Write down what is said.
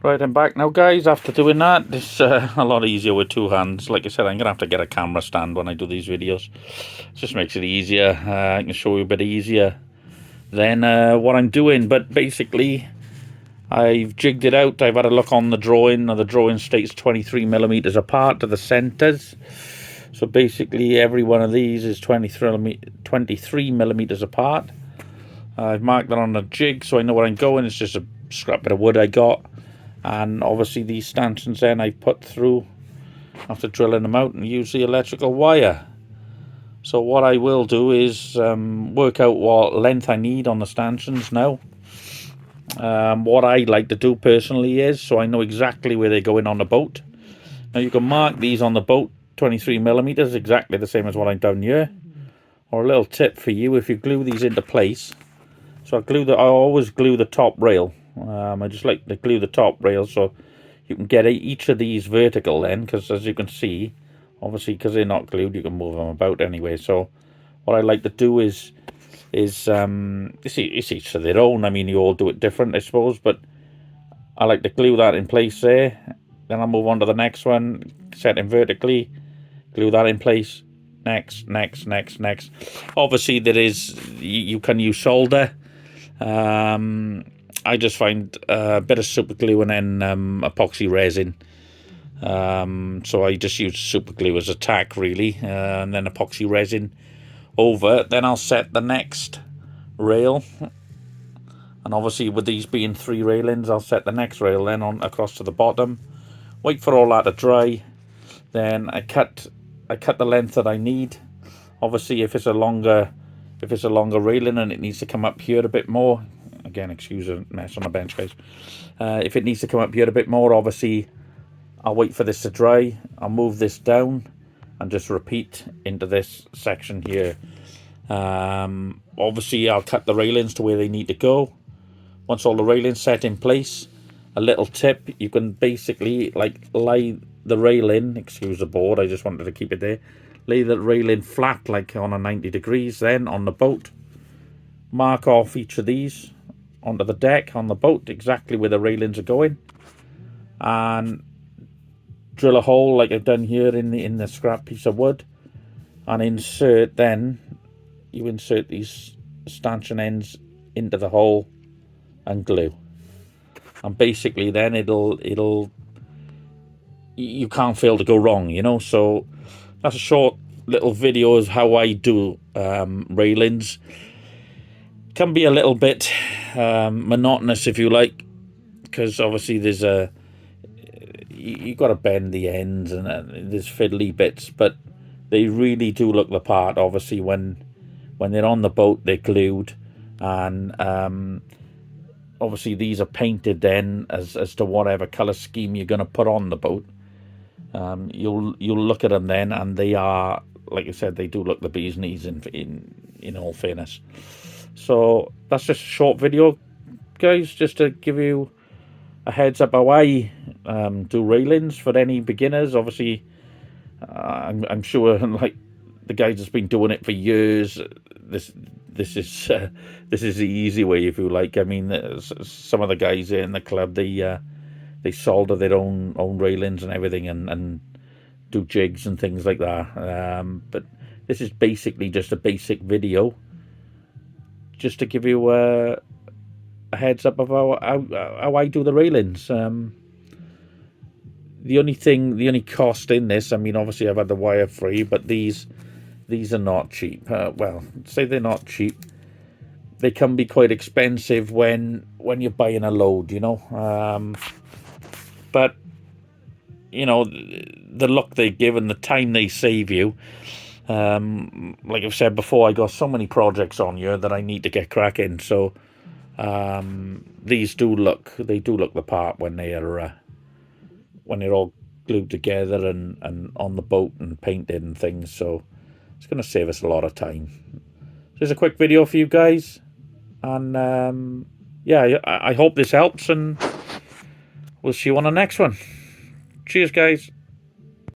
Right, I'm back now, guys. After doing that, it's a lot easier with two hands. Like I said, I'm going to have to get a camera stand when I do these videos. It just makes it easier. I can show you a bit easier than what I'm doing. But basically, I've jigged it out. I've had a look on the drawing. Now, the drawing states 23 millimeters apart to the centers. So basically, every one of these is 23 millimeters apart. I've marked that on a jig, so I know where I'm going. It's just a scrap bit of wood I got. And obviously these stanchions then I put through after drilling them out and use the electrical wire. So what I will do is work out what length I need on the stanchions now. What I like to do personally is, so I know exactly where they're going on the boat. Now you can mark these on the boat 23 millimeters, exactly the same as what I've done here. Or a little tip for you, if you glue these into place. So I always glue the top rail. I just like to glue the top rail so you can get each of these vertical then, because as you can see, obviously because they're not glued, you can move them about anyway. So what I like to do is it's each to their own. I mean, you all do it different, I suppose, but I like to glue that in place there. Then I'll move on to the next one, set it vertically, glue that in place. Next. Obviously, you can use solder. I just find a bit of super glue and then epoxy resin. So I just use super glue as a tack, really, and then epoxy resin over. Then I'll set the next rail, and obviously with these being 3 railings, I'll set the next rail then on across to the bottom. Wait for all that to dry. Then I cut the length that I need. Obviously, if it's a longer railing and it needs to come up here a bit more. Again, excuse a mess on the bench, guys. If it needs to come up here a bit more, obviously, I'll wait for this to dry. I'll move this down and just repeat into this section here. Obviously, I'll cut the railings to where they need to go. Once all the railings set in place, a little tip, you can basically like lay the railing, excuse the board, I just wanted to keep it there. Lay the railing flat, like on a 90 degrees, then on the boat. Mark off each of these onto the deck on the boat, exactly where the railings are going, and drill a hole like I've done here in the scrap piece of wood, and insert. Then you insert these stanchion ends into the hole and glue, and basically then you can't fail to go wrong, you know. So that's a short little video of how I do railings. Can be a little bit monotonous, if you like, because obviously you got to bend the ends and there's fiddly bits, but they really do look the part. Obviously when they're on the boat, they're glued, and obviously these are painted then as to whatever color scheme you're going to put on the boat. You'll look at them then, and they are, like I said, they do look the bee's knees in all fairness. So that's just a short video, guys, just to give you a heads up how I do railings for any beginners. Obviously, I'm sure like the guys that's been doing it for years, this is the easy way, if you like. I mean, some of the guys here in the club, they solder their own railings and everything, and do jigs and things like that. But this is basically just a basic video, just to give you a heads up of how I do the railings. The only cost in this, I mean, obviously I've had the wire free, but these are not cheap. Well, say they're not cheap. They can be quite expensive when you're buying a load, you know. But you know, the look they give and the time they save you. Like I've said before, I got so many projects on here that I need to get cracking. So these do look the part when they're all glued together and on the boat and painted and things. So it's going to save us a lot of time. So there's a quick video for you guys, and yeah, I hope this helps, and we'll see you on the next one. Cheers, guys.